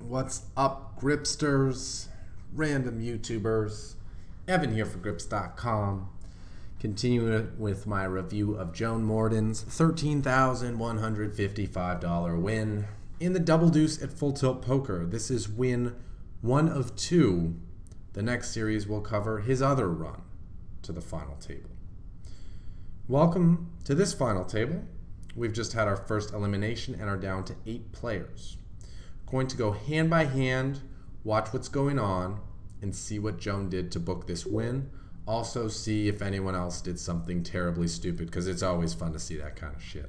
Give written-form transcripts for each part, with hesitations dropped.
What's up, Gripsters, random YouTubers? Evan here for Grips.com. Continuing with my review of Joan Mordan's $13,155 win in the Double Deuce at Full Tilt Poker. This is win 1 of 2. The next series will cover his other run to the final table. Welcome to this final table. We've just had our first elimination and are down to 8 players. Going to go hand by hand, watch what's going on, and see what Joan did to book this win. Also see if anyone else did something terribly stupid, because it's always fun to see that kind of shit.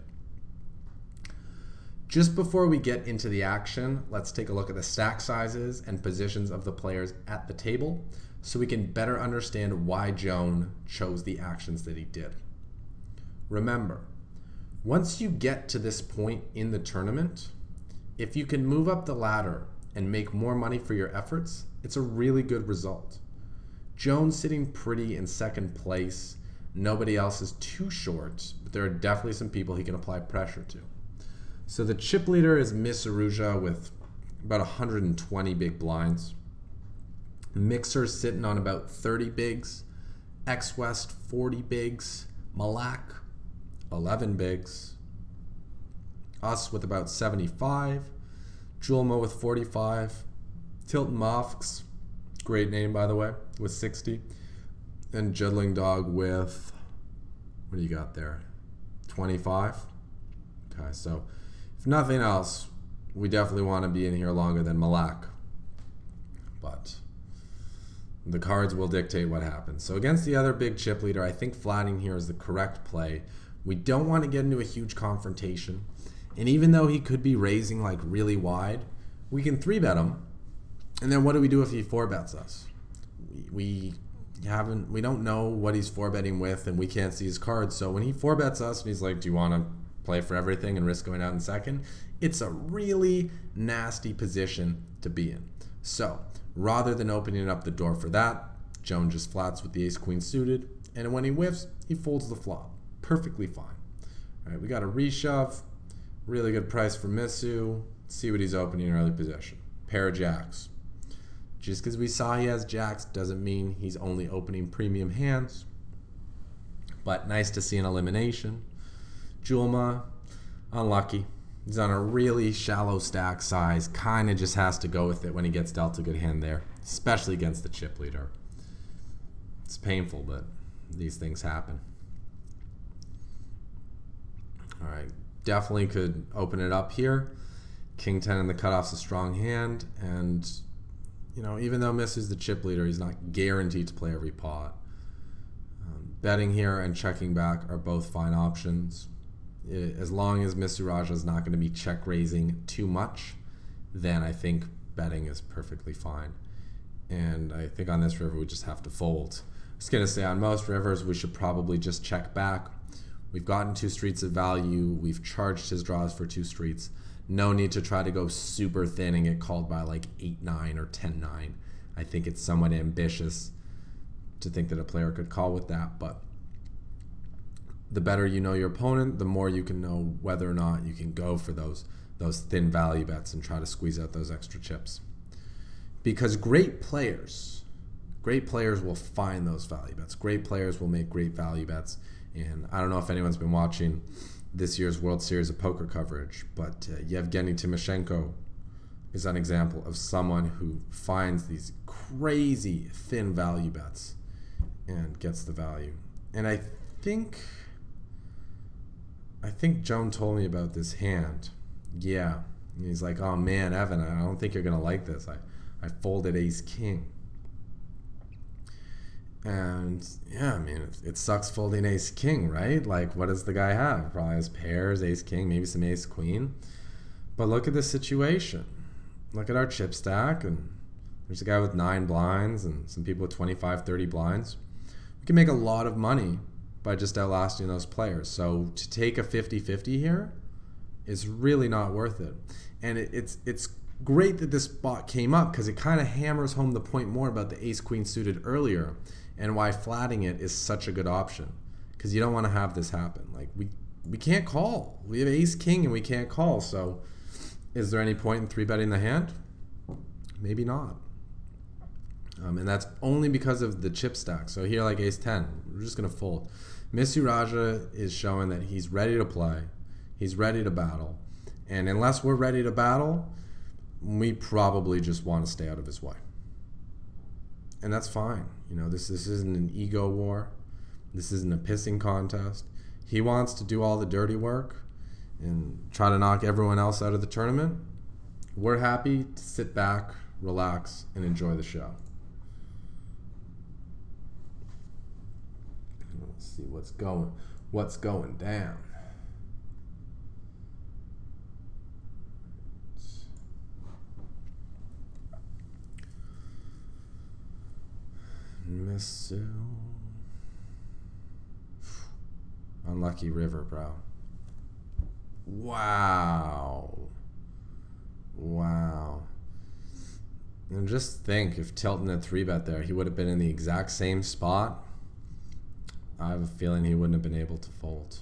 Just before we get into the action, let's take a look at the stack sizes and positions of the players at the table so we can better understand why Joan chose the actions that he did. Remember, once you get to this point in the tournament, if you can move up the ladder and make more money for your efforts, it's a really good result. Joan's sitting pretty in second place. Nobody else is too short, but there are definitely some people he can apply pressure to. So the chip leader is Miss Aruja with about 120 big blinds. Mixer's sitting on about 30 bigs. X-West 40 bigs. Malak 11 bigs. Us with about 75, Julma with 45, Tilton Mofks, great name by the way, with 60, and Juddling Dog with, what do you got there, 25? Okay, so if nothing else, we definitely want to be in here longer than Malak, but the cards will dictate what happens. So against the other big chip leader, I think flatting here is the correct play. We don't want to get into a huge confrontation. And even though he could be raising like really wide, we can 3-bet him. And then what do we do if he 4-bets us? We don't know what he's 4-betting with, and we can't see his cards. So when he 4-bets us and he's like, do you want to play for everything and risk going out in second? It's a really nasty position to be in. So rather than opening up the door for that, Joan just flats with the ace-queen suited. And when he whiffs, he folds the flop. Perfectly fine. All right, we got a reshove. Really good price for Missu. See what he's opening in early position. Pair of jacks. Just because we saw he has jacks doesn't mean he's only opening premium hands. But nice to see an elimination. Julma, unlucky. He's on a really shallow stack size. Kind of just has to go with it when he gets dealt a good hand there. Especially against the chip leader. It's painful, but these things happen. All right. Definitely could open it up here. King 10 in the cutoff's a strong hand, and you know, even though Miss is the chip leader, he's not guaranteed to play every pot. Betting here and checking back are both fine options. As long as Miss Raja is not going to be check raising too much, then I think betting is perfectly fine. And I think on this river we just have to fold. I was going to say on most rivers we should probably just check back. We've gotten 2 streets of value. We've charged his draws for 2 streets. No need to try to go super thin and get called by like 8-9 or 10-9. I think it's somewhat ambitious to think that a player could call with that, but the better you know your opponent, the more you can know whether or not you can go for those thin value bets and try to squeeze out those extra chips. Because great players will find those value bets. Great players will make great value bets. And I don't know if anyone's been watching this year's World Series of Poker coverage, but Yevgeny Timoshenko is an example of someone who finds these crazy thin value bets and gets the value. And I think Joan told me about this hand. Yeah. And he's like, oh man, Evan, I don't think you're going to like this. I folded ace-king. And yeah, I mean, it sucks folding ace-king, right? Like, what does the guy have? Probably has pairs, ace-king, maybe some ace-queen. But look at the situation. Look at our chip stack, and there's a guy with 9 blinds and some people with 25, 30 blinds. We can make a lot of money by just outlasting those players. So to take a 50-50 here is really not worth it. And it's great that this spot came up because it kind of hammers home the point more about the ace-queen suited earlier and why flatting it is such a good option, because you don't want to have this happen. Like we can't call. We have ace-king and we can't call. So is there any point in 3-betting the hand? maybe not. And that's only because of the chip stack. So here, like ace 10, we're just going to fold. Mr. Raja is showing that he's ready to play. He's ready to battle. And unless we're ready to battle, we probably just want to stay out of his way. And that's fine. You know, this isn't an ego war. This isn't a pissing contest. He wants to do all the dirty work and try to knock everyone else out of the tournament. We're happy to sit back, relax, and enjoy the show. Let's see what's going down. Unlucky river, bro. Wow. And just think, if Tilton had 3-bet there, he would have been in the exact same spot. I have a feeling he wouldn't have been able to fold.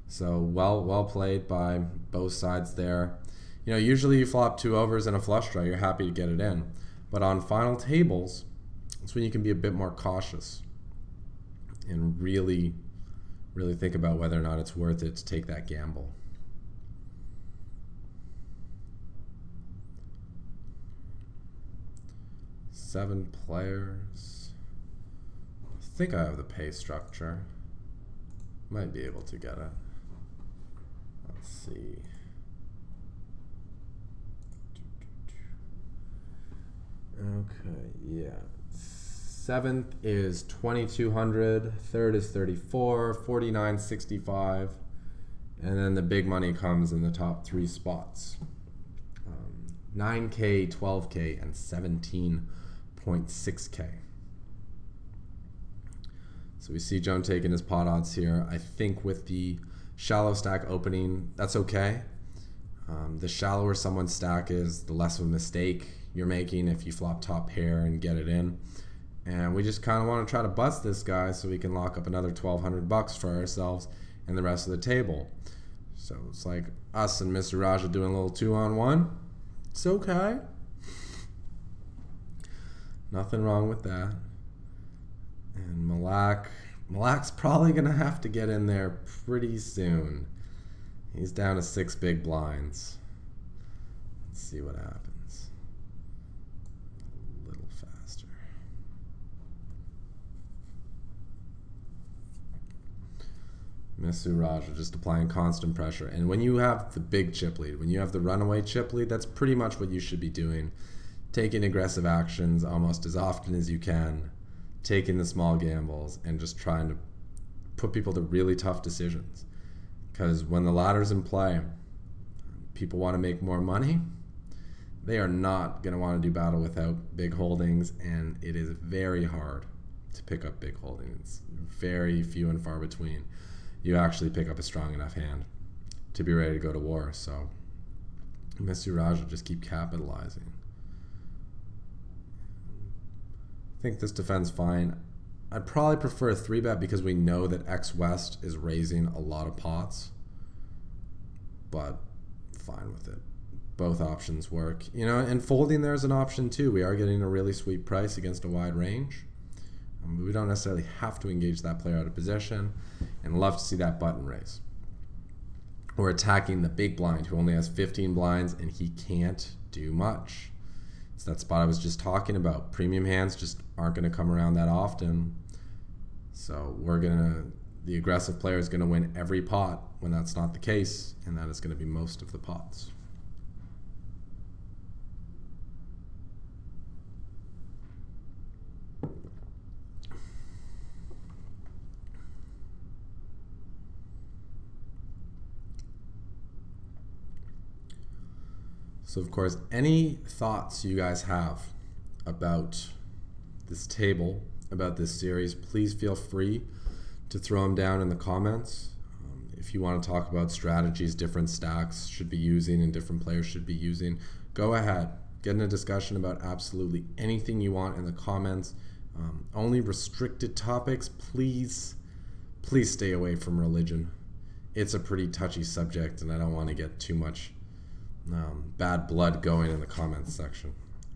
So well played by both sides there. You know, usually you flop 2 overs and a flush draw, you're happy to get it in. But on final tables, that's when you can be a bit more cautious and really think about whether or not it's worth it to take that gamble. Seven players. I think I have the pay structure. Might be able to get it. Let's see. Okay, yeah. 7th is 2,200, 3rd is 34, 49, 65, and then the big money comes in the top 3 spots. 9K, 12K, and 17.6K. So we see Joan taking his pot odds here. I think with the shallow stack opening, that's okay. The shallower someone's stack is, the less of a mistake you're making if you flop top pair and get it in. And we just kind of want to try to bust this guy so we can lock up another 1,200 bucks for ourselves and the rest of the table. So it's like us and Mr. Raja doing a little 2-on-1. It's okay. Nothing wrong with that. And Malak's probably going to have to get in there pretty soon. He's down to 6 big blinds. Let's see what happens. A little faster. Mr. Raja just applying constant pressure. And when you have the big chip lead, when you have the runaway chip lead, that's pretty much what you should be doing. Taking aggressive actions almost as often as you can, taking the small gambles, and just trying to put people to really tough decisions. Because when the ladder's in play, people want to make more money. They are not going to want to do battle without big holdings, and it is very hard to pick up big holdings. Very few and far between. You actually pick up a strong enough hand to be ready to go to war. So Mr. Raja just keep capitalizing. I think this defends fine. I'd probably prefer a 3-bet because we know that X West is raising a lot of pots, but fine with it. Both options work. You know, and folding there's an option too. We are getting a really sweet price against a wide range. But we don't necessarily have to engage that player out of position, and love to see that button raise. We're attacking the big blind who only has 15 blinds and he can't do much. It's that spot I was just talking about. Premium hands just aren't going to come around that often. So the aggressive player is going to win every pot when that's not the case, and that is going to be most of the pots. So of course, any thoughts you guys have about this table, about this series, please feel free to throw them down in the comments. If you want to talk about strategies different stacks should be using and different players should be using, go ahead. Get in a discussion about absolutely anything you want in the comments. Only restricted topics, please stay away from religion. It's a pretty touchy subject and I don't want to get too much bad blood going in the comments section.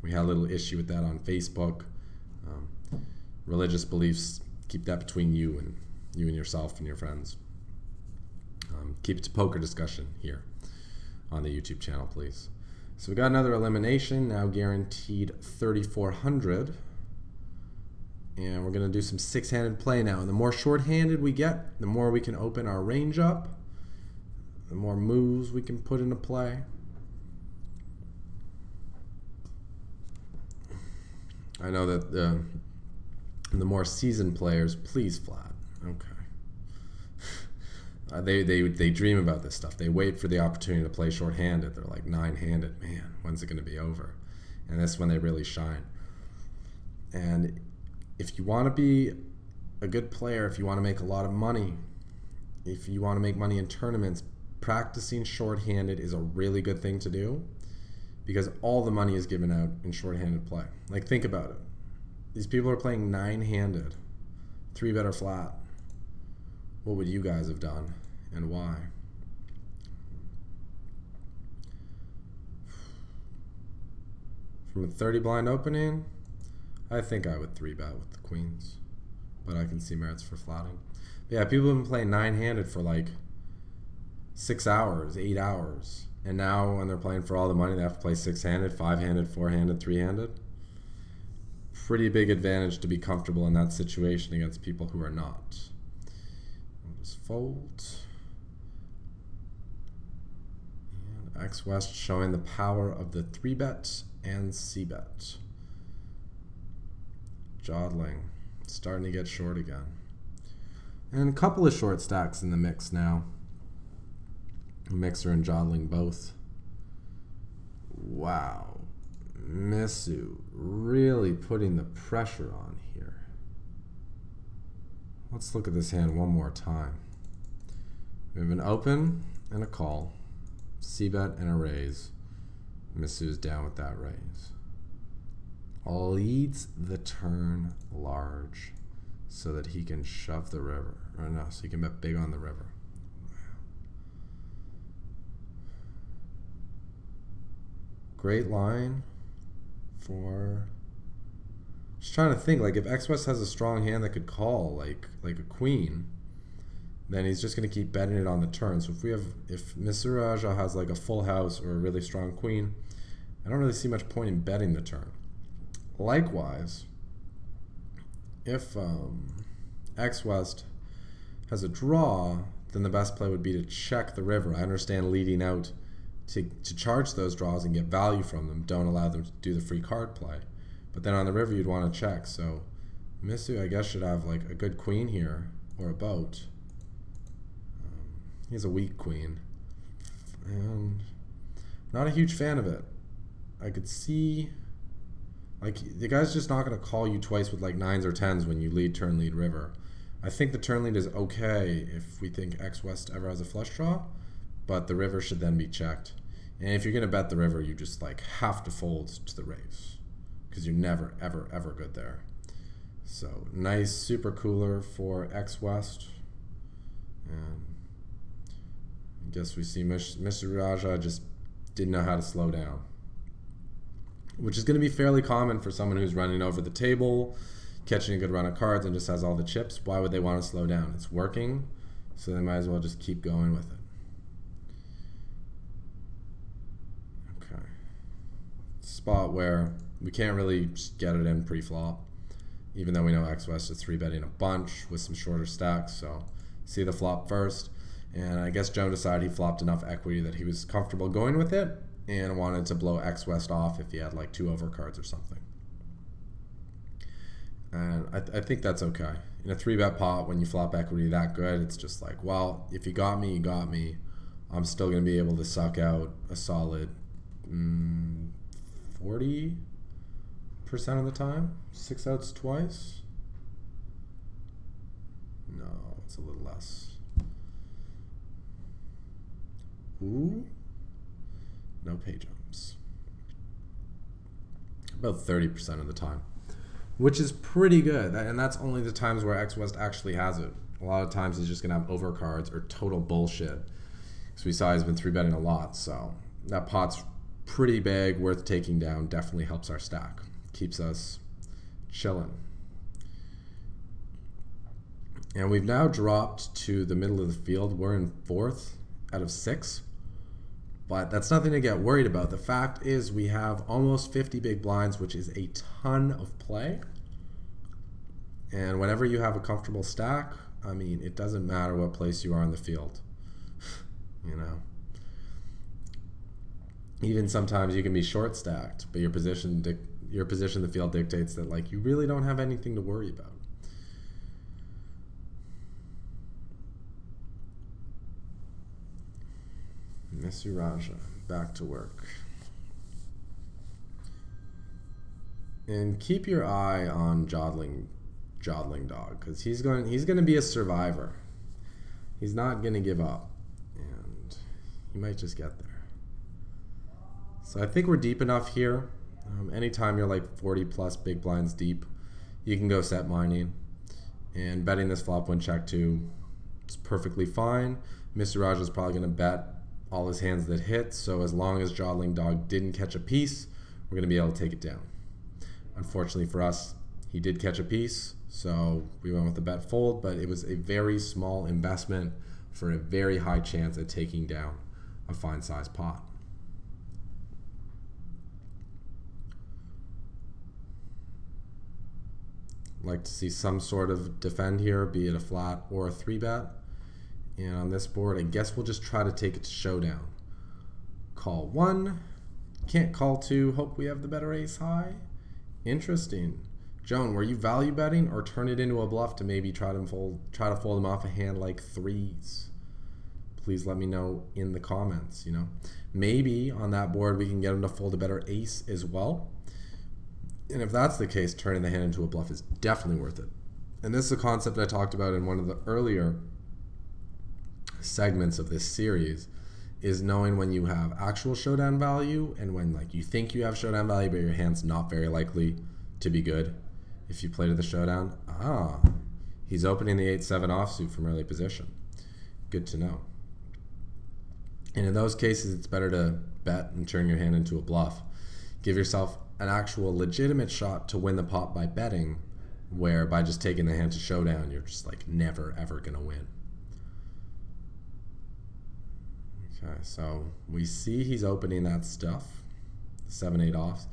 We had a little issue with that on Facebook. Religious beliefs, keep that between you and yourself and your friends. Keep it to poker discussion here on the YouTube channel, please. So we got another elimination, now guaranteed 3,400. And we're going to do some six-handed play now. And the more short-handed we get, the more we can open our range up, the more moves we can put into play. I know that the more seasoned players, please flat. Okay. They dream about this stuff. They wait for the opportunity to play short-handed. They're like nine-handed. Man, when's it going to be over? And that's when they really shine. And if you want to be a good player, if you want to make a lot of money, if you want to make money in tournaments, practicing short-handed is a really good thing to do because all the money is given out in short-handed play. Like, think about it. These people are playing nine-handed, 3-bet or flat. What would you guys have done and why? From a 30 blind opening, I think I would 3-bet with the queens, but I can see merits for flatting. But yeah, people have been playing nine-handed for like 6 hours, 8 hours, and now when they're playing for all the money, they have to play six-handed, five-handed, four-handed, three-handed. Pretty big advantage to be comfortable in that situation against people who are not. Fold. And X West showing the power of the 3-bet and C-bet. Jodling, starting to get short again. And a couple of short stacks in the mix now. Mixer and jodling both. Wow. Missu really putting the pressure on here. Let's look at this hand one more time. We have an open and a call, C-bet and a raise. Missu's down with that raise. Leads the turn large so that he can shove the river. Or no, so he can bet big on the river. Great line for... Just trying to think, like if X West has a strong hand that could call like a queen, then he's just going to keep betting it on the turn. So if Mr. Raja has like a full house or a really strong queen, I don't really see much point in betting the turn. Likewise, if X West has a draw, then the best play would be to check the river. I understand leading out to charge those draws and get value from them. Don't allow them to do the free card play. But then on the river, you'd want to check. So Missu, I guess, should have like a good queen here or a boat. He has a weak queen. And not a huge fan of it. I could see, like, the guy's just not going to call you twice with like 9s or 10s when you lead turn, lead river. I think the turn lead is okay if we think X West ever has a flush draw, but the river should then be checked. And if you're going to bet the river, you just like have to fold to the raise, because you're never, ever, ever good there. So nice super cooler for X West. And I guess we see Mr. Raja just didn't know how to slow down, which is going to be fairly common for someone who's running over the table, catching a good run of cards, and just has all the chips. Why would they want to slow down? It's working, so they might as well just keep going with it. Okay. Spot where we can't really just get it in pre-flop, even though we know X West is 3-betting a bunch with some shorter stacks. So see the flop first, and I guess Joan decided he flopped enough equity that he was comfortable going with it and wanted to blow X West off if he had like 2 overcards or something. And I think that's okay. In a 3-bet pot, when you flop equity that good, it's just like, well, if you got me, you got me. I'm still going to be able to suck out a solid 40% of the time. 6 outs twice. No, it's a little less. Ooh. No pay jumps. About 30% of the time, which is pretty good. And that's only the times where X West actually has it. A lot of times he's just going to have overcards or total bullshit. Because we saw he's been 3-betting a lot. So that pot's pretty big, worth taking down, definitely helps our stack. Keeps us chilling. And we've now dropped to the middle of the field. We're in 4th out of 6. But that's nothing to get worried about. The fact is we have almost 50 big blinds, which is a ton of play. And whenever you have a comfortable stack, I mean, it doesn't matter what place you are in the field. You know, even sometimes you can be short stacked, but your position in the field dictates that like you really don't have anything to worry about. Mr. Raja, back to work. And keep your eye on Jodling Dog, because he's going to be a survivor. He's not going to give up, and he might just get there. So I think we're deep enough here. Anytime you're like 40 plus big blinds deep, you can go set mining, and betting this flop when check 2 is perfectly fine. Mr. Raja is probably going to bet all his hands that hit, so as long as Jodling Dog didn't catch a piece, we're going to be able to take it down. Unfortunately for us, he did catch a piece, so we went with the bet fold, but it was a very small investment for a very high chance at taking down a fine size pot. Like to see some sort of defend here, be it a flat or a 3-bet. And on this board, I guess we'll just try to take it to showdown. Call 1, can't call 2, hope we have the better ace high. Interesting. Joan, were you value betting or turn it into a bluff to maybe try to fold him off a hand like 3s? Please let me know in the comments, you know. Maybe on that board we can get him to fold a better ace as well. And if that's the case, turning the hand into a bluff is definitely worth it. And this is a concept I talked about in one of the earlier segments of this series, is knowing when you have actual showdown value and when like you think you have showdown value but your hand's not very likely to be good. If you play to the showdown, he's opening the 8-7 offsuit from early position. Good to know. And in those cases, it's better to bet and turn your hand into a bluff. Give yourself an actual legitimate shot to win the pot by betting, where by just taking the hand to showdown, you're just like never ever gonna win. Okay, so we see he's opening that stuff, 7-8 offs.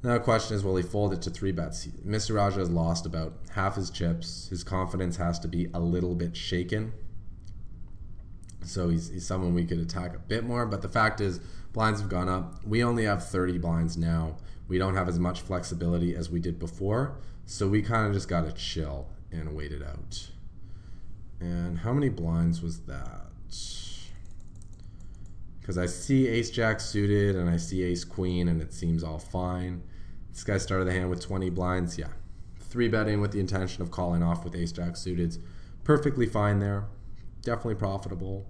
Now the question is, will he fold it to 3-bets? Mr. Raja has lost about half his chips. His confidence has to be a little bit shaken. So he's someone we could attack a bit more, but the fact is blinds have gone up. We only have 30 blinds now. We don't have as much flexibility as we did before, so we kind of just got to chill and wait it out. And how many blinds was that? Because I see ace-jack suited and I see ace-queen and it seems all fine. This guy started the hand with 20 blinds. Yeah, 3-betting with the intention of calling off with ace-jack suited. Perfectly fine there. Definitely profitable.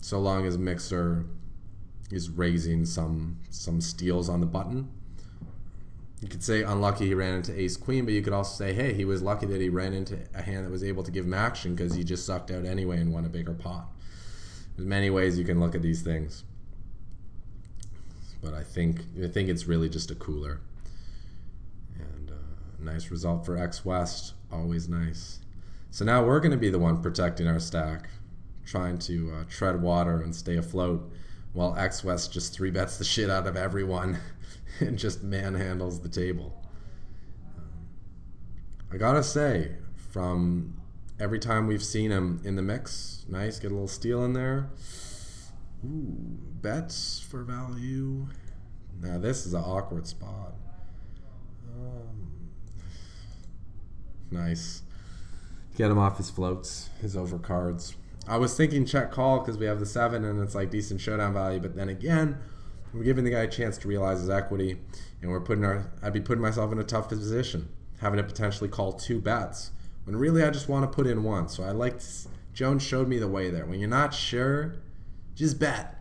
So long as Mixer is raising some steals on the button. You could say unlucky he ran into ace-queen, but you could also say, hey, he was lucky that he ran into a hand that was able to give him action because he just sucked out anyway and won a bigger pot. There's many ways you can look at these things, but I think it's really just a cooler. And a nice result for X West, always nice. So now we're going to be the one protecting our stack, trying to tread water and stay afloat, while X West just 3-bets the shit out of everyone and just manhandles the table. I gotta say, from every time we've seen him in the mix, nice, get a little steal in there. Ooh, bets for value. Now this is an awkward spot. Nice. Get him off his floats, his overcards. I was thinking check call because we have the 7 and it's like decent showdown value, but then again, we're giving the guy a chance to realize his equity, and I'd be putting myself in a tough position, having to potentially call 2 bets when really I just want to put in 1. So Joan showed me the way there. When you're not sure, just bet.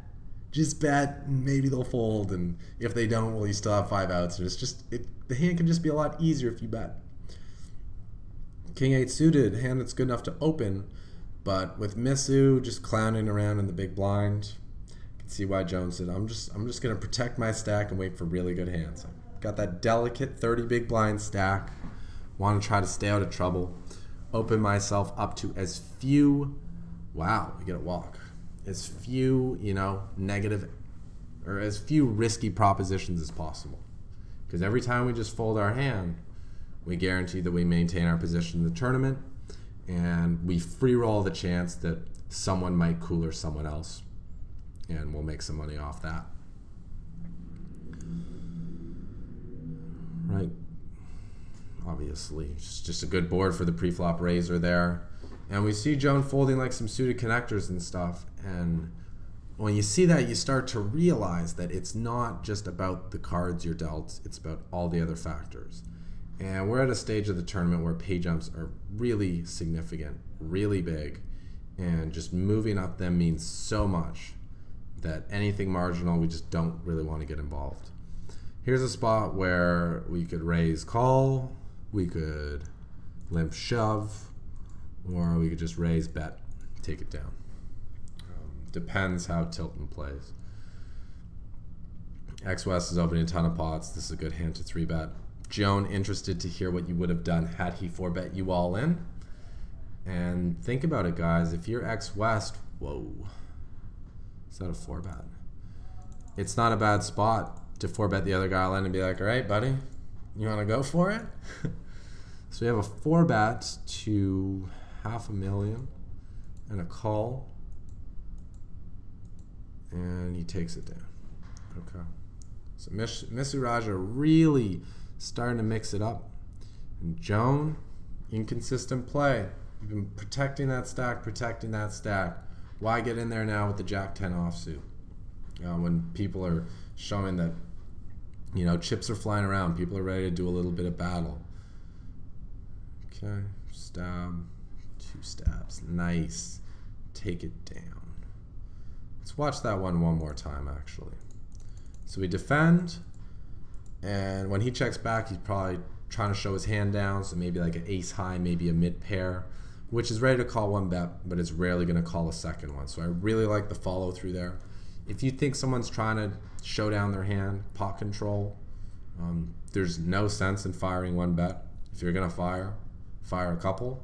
Just bet, and maybe they'll fold, and if they don't, well, you still have 5 outs. And the hand can just be a lot easier if you bet. King 8 suited, a hand that's good enough to open, but with Misu just clowning around in the big blind, I can See why Joan said, I'm just gonna protect my stack and wait for really good hands. Got that delicate 30 big blind stack. Want to try to stay out of trouble. Open myself up to as few, wow, we get a walk. As few, negative, or as few risky propositions as possible. Because every time we just fold our hand, we guarantee that we maintain our position in the tournament, and we free roll the chance that someone might cooler someone else, and we'll make some money off that. Right. Obviously, just a good board for the pre-flop raiser there. And we see Joan folding like some suited connectors and stuff. And when you see that, you start to realize that it's not just about the cards you're dealt, it's about all the other factors. And we're at a stage of the tournament where pay jumps are really significant, really big, and just moving up them means so much that anything marginal, we just don't really want to get involved. Here's a spot where we could raise call, we could limp shove, or we could just raise bet, take it down. Depends how Tilton plays. X-West is opening a ton of pots. This is a good hand to 3-bet. Joan, interested to hear what you would have done had he 4-bet you all in. And think about it, guys. If you're X-West, whoa. Is that a 4-bet? It's not a bad spot to 4-bet the other guy all in and be like, all right, buddy, you want to go for it? So we have a 4-bet to $500,000 and a call. And he takes it down. Okay. So Misuraja really starting to mix it up. And Joan, inconsistent play. You've been protecting that stack, Why get in there now with the Jack-10 offsuit? When people are showing that, chips are flying around, people are ready to do a little bit of battle. Okay, stab, 2 stabs, nice. Take it down. Let's watch that one more time, actually. So we defend, and when he checks back, he's probably trying to show his hand down, so maybe like an ace high, maybe a mid pair, which is ready to call 1-bet, but it's rarely going to call a second one. So I really like the follow through there. If you think someone's trying to show down their hand, pot control, there's no sense in firing 1-bet. If you're going to fire a couple,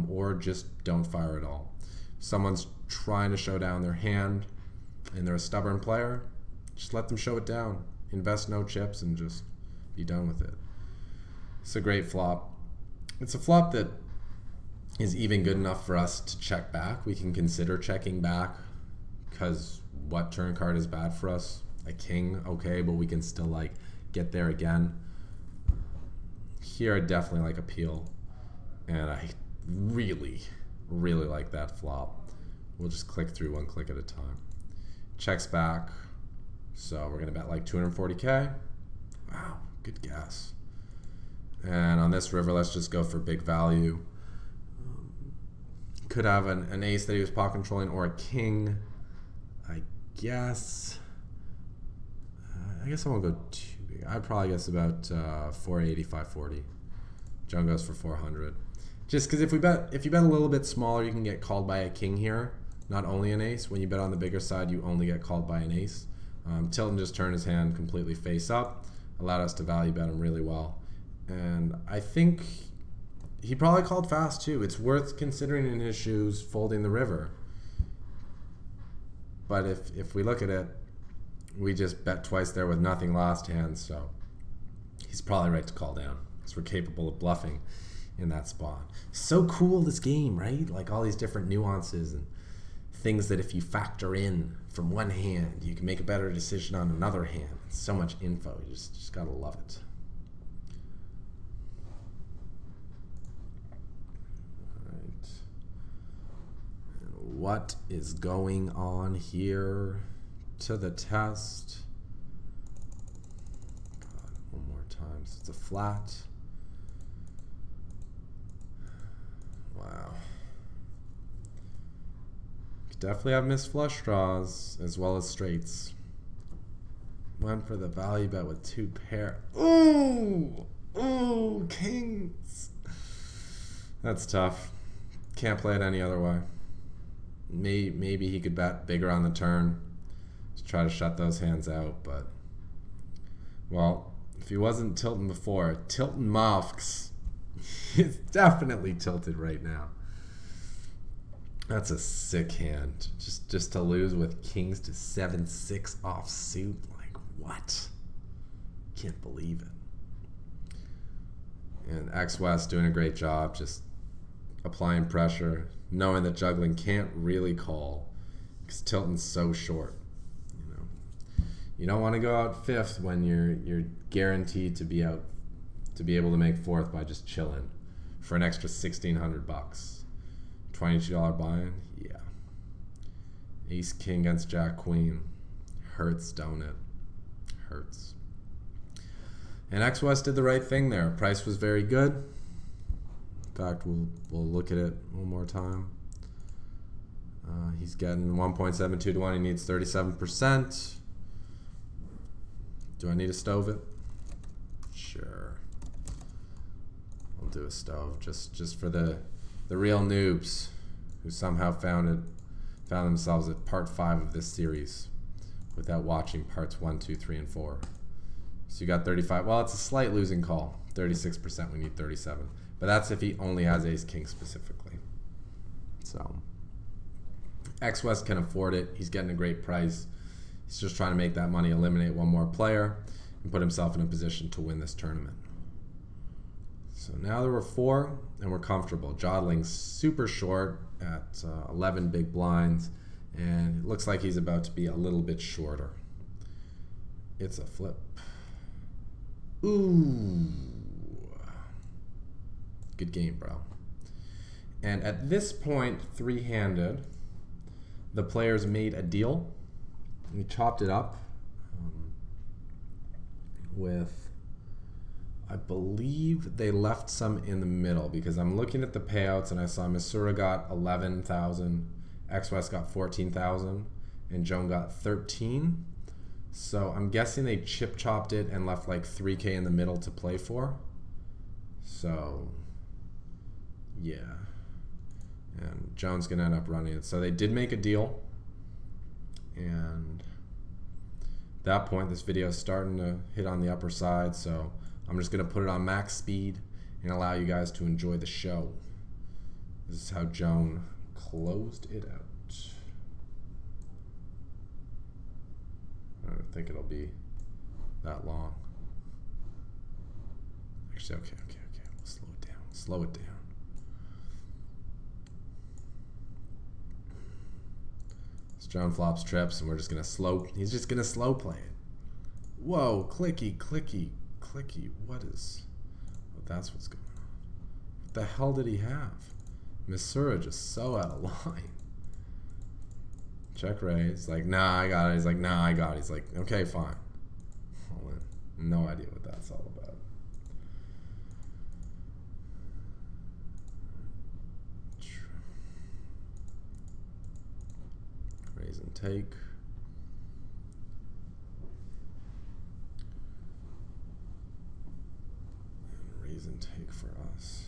or just don't fire at all. If someone's trying to show down their hand and they're a stubborn player, just let them show it down. Invest no chips and just be done with it. It's a great flop. It's a flop that is even good enough for us to check back. We can consider checking back because what turn card is bad for us? A king, okay, but we can still get there again. Here I definitely like appeal, and I really like that flop. We'll just click through one click at a time. Checks back, so we're gonna bet like 240K. Wow, good guess. And on this river, let's just go for big value. Could have an ace that he was pot controlling or a king, I guess. I guess I won't go too big. I'd probably guess about 480, 540. Joan goes for 400. Just because if you bet a little bit smaller, you can get called by a king here, not only an ace. When you bet on the bigger side, you only get called by an ace. Tilton just turned his hand completely face up, allowed us to value bet him really well. And I think he probably called fast too. It's worth considering in his shoes folding the river. But if we look at it, we just bet twice there with nothing last hand, so he's probably right to call down because we're capable of bluffing in that spot. So cool, this game, right? Like all these different nuances and things that if you factor in from one hand, you can make a better decision on another hand. It's so much info. You just gotta love it. All right. And what is going on here to the test? God, one more time. So it's a flat. Wow. Could definitely have missed flush draws as well as straights. Went for the value bet with 2 pair. Ooh! Ooh, kings! That's tough. Can't play it any other way. Maybe he could bet bigger on the turn. Just try to shut those hands out, but, well, if he wasn't tilting before, tilting Mofks, he's definitely tilted right now. That's a sick hand. Just to lose with kings to 7-6 offsuit. Like, what? Can't believe it. And X-West doing a great job, just applying pressure, knowing that juggling can't really call because tilting's so short. You know, you don't want to go out fifth when you're guaranteed to be out, to be able to make fourth by just chilling for an extra $1,600. $22 buy-in, yeah. Ace King against Jack Queen, hurts, don't it? Hurts. And X-West did the right thing there. Price was very good. In fact, we'll look at it one more time. He's getting 1.72 to 1. He needs 37%. Do I need a stove it? Sure. I'll do a stove just for the real noobs who somehow found themselves at part 5 of this series without watching parts 1, 2, 3, and 4. So you got 35. Well, it's a slight losing call. 36%. We need 37. But that's if he only has Ace King specifically. So X-West can afford it. He's getting a great price. He's just trying to make that money, eliminate one more player, and put himself in a position to win this tournament. So now there were 4, and we're comfortable. Jodling's super short at 11 big blinds, and it looks like he's about to be a little bit shorter. It's a flip. Ooh. Good game, bro. And at this point, three-handed, the players made a deal. We chopped it up with, I believe they left some in the middle because I'm looking at the payouts and I saw Missouri got 11,000, X-West got 14,000, and Joan got 13. So I'm guessing they chip chopped it and left like 3K in the middle to play for. So yeah, and Joan's gonna end up running it. So they did make a deal, and at that point this video is starting to hit on the upper side, so I'm just gonna put it on max speed and allow you guys to enjoy the show. This is how Joan closed it out. I don't think it'll be that long. Actually, okay. We'll slow it down. Slow it down. So Joan flops trips, and we're just gonna slow. He's just gonna slow play it. Whoa, clicky. What is? Oh, that's what's going on. What the hell did he have? Missouri just so out of line. Check raise. Like, nah, I got it. He's like, nah, I got it. He's like, okay, fine. All in. No idea what that's all about. Raise and take. And raise and take for us.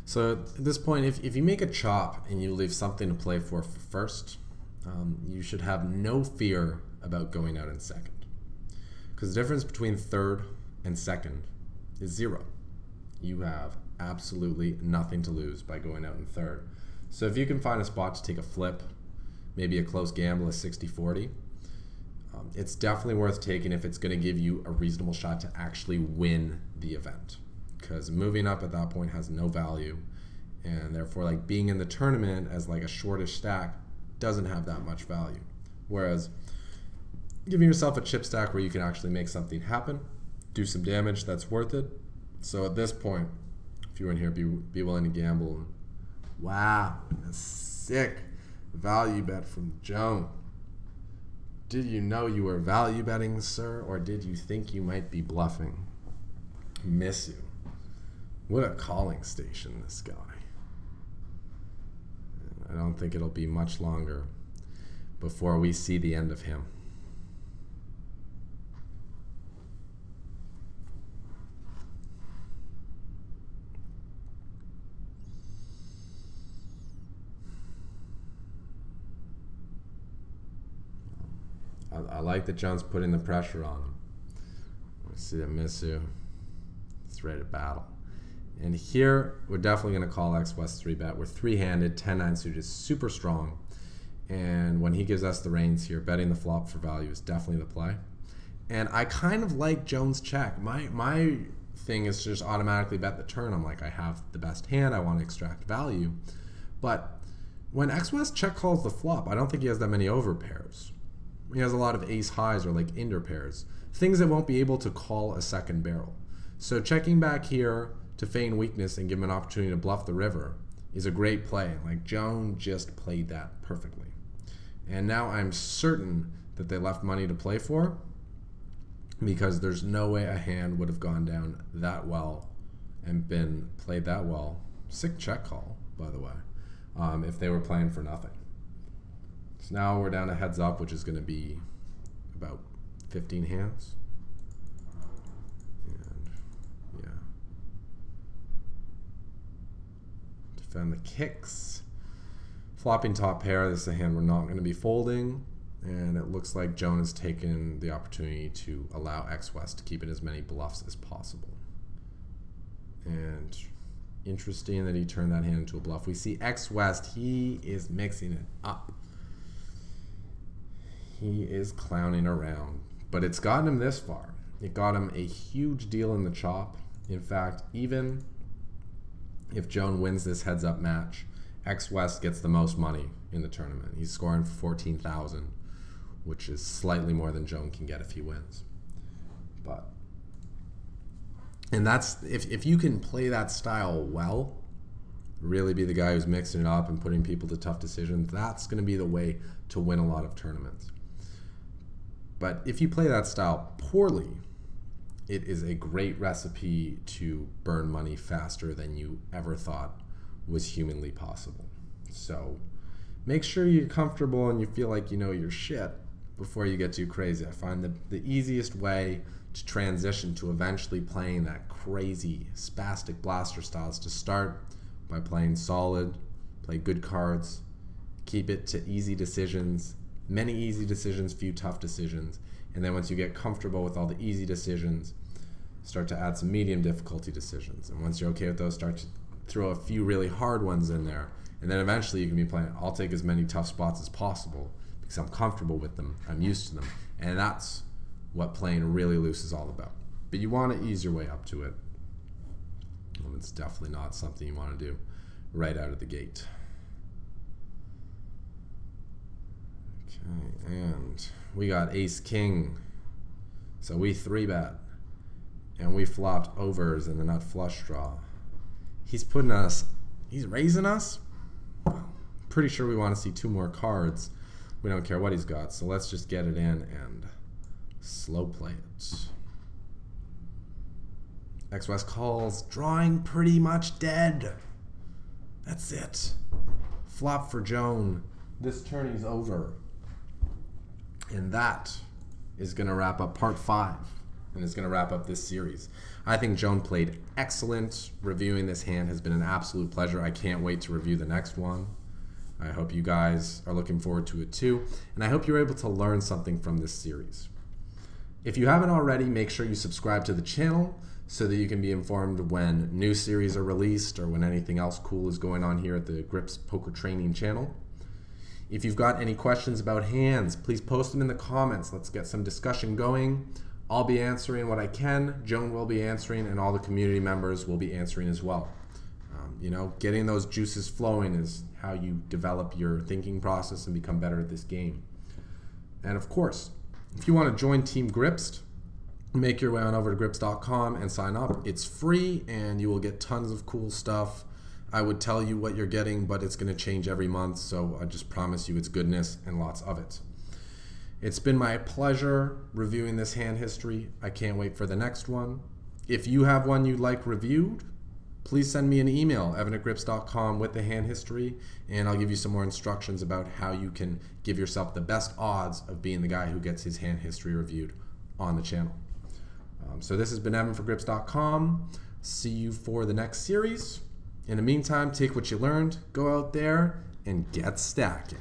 So at this point, if you make a chop and you leave something to play for first, you should have no fear about going out in second. Because the difference between third and second is 0. You have absolutely nothing to lose by going out in third. So if you can find a spot to take a flip, maybe a close gamble, a 60-40, it's definitely worth taking if it's going to give you a reasonable shot to actually win the event. Because moving up at that point has no value, and therefore like being in the tournament as like a shortish stack doesn't have that much value. Whereas giving yourself a chip stack where you can actually make something happen, do some damage, that's worth it. So at this point, if you're in here, be willing to gamble. Wow, a sick value bet from Joan. Did you know you were value betting, sir, or did you think you might be bluffing? Miss you. What a calling station, this guy. I don't think it'll be much longer before we see the end of him. I like that John's putting the pressure on him. Let's see that Misu. It's ready to battle. And here, we're definitely going to call X-West 3-bet. We're three-handed, 10-9 suited, super strong. And when he gives us the reins here, betting the flop for value is definitely the play. And I kind of like Jones check. My thing is to just automatically bet the turn. I'm like, I have the best hand. I want to extract value. But when X-West check calls the flop, I don't think he has that many overpairs. He has a lot of ace highs or like inder pairs, things that won't be able to call a second barrel. So checking back here to feign weakness and give him an opportunity to bluff the river is a great play. Like Joan just played that perfectly. And now I'm certain that they left money to play for, because there's no way a hand would have gone down that well and been played that well. Sick check call, by the way, if they were playing for nothing. So now we're down to heads up, which is going to be about 15 hands. And yeah. Defend the kicks. Flopping top pair. This is a hand we're not going to be folding. And it looks like Joan has taken the opportunity to allow X-West to keep in as many bluffs as possible. And interesting that he turned that hand into a bluff. We see X-West, he is mixing it up. He is clowning around, but it's gotten him this far. It got him a huge deal in the chop. In fact, even if Joan wins this heads-up match, X-West gets the most money in the tournament. He's scoring for 14,000, which is slightly more than Joan can get if he wins. And that's, if you can play that style well, really be the guy who's mixing it up and putting people to tough decisions, that's going to be the way to win a lot of tournaments. But if you play that style poorly, it is a great recipe to burn money faster than you ever thought was humanly possible. So make sure you're comfortable and you feel like you know your shit before you get too crazy. I find the easiest way to transition to eventually playing that crazy spastic blaster styles to start by playing solid, play good cards, keep it to easy decisions, many easy decisions, few tough decisions, and then once you get comfortable with all the easy decisions, start to add some medium difficulty decisions. And once you're okay with those, start to throw a few really hard ones in there, and then eventually you can be playing, I'll take as many tough spots as possible because I'm comfortable with them, I'm used to them, and that's what playing really loose is all about. But you want to ease your way up to it. It's definitely not something you want to do right out of the gate. Okay, and we got ace-king. So we 3-bet, and we flopped overs in the nut flush draw. He's putting us, he's raising us. Pretty sure we want to see 2 more cards. We don't care what he's got, so let's just get it in and slow play it. X-West calls, drawing pretty much dead. That's it. Flop for Joan. This tourney's over. And that is going to wrap up part 5. And it's going to wrap up this series. I think Joan played excellent. Reviewing this hand has been an absolute pleasure. I can't wait to review the next one. I hope you guys are looking forward to it too. And I hope you're able to learn something from this series. If you haven't already, make sure you subscribe to the channel so that you can be informed when new series are released or when anything else cool is going on here at the Grips Poker Training channel. If you've got any questions about hands, please post them in the comments. Let's get some discussion going. I'll be answering what I can, Joan will be answering, and all the community members will be answering as well. You know, getting those juices flowing is how you develop your thinking process and become better at this game. And of course, if you want to join Team Gripsed, make your way on over to grips.com and sign up. It's free and you will get tons of cool stuff. I would tell you what you're getting, but it's going to change every month, so I just promise you it's goodness and lots of it. It's been my pleasure reviewing this hand history. I can't wait for the next one. If you have one you'd like reviewed, please send me an email, evan@grips.com, with the hand history, and I'll give you some more instructions about how you can give yourself the best odds of being the guy who gets his hand history reviewed on the channel. So this has been Evan for grips.com. See you for the next series. In the meantime, take what you learned, go out there, and get stacking.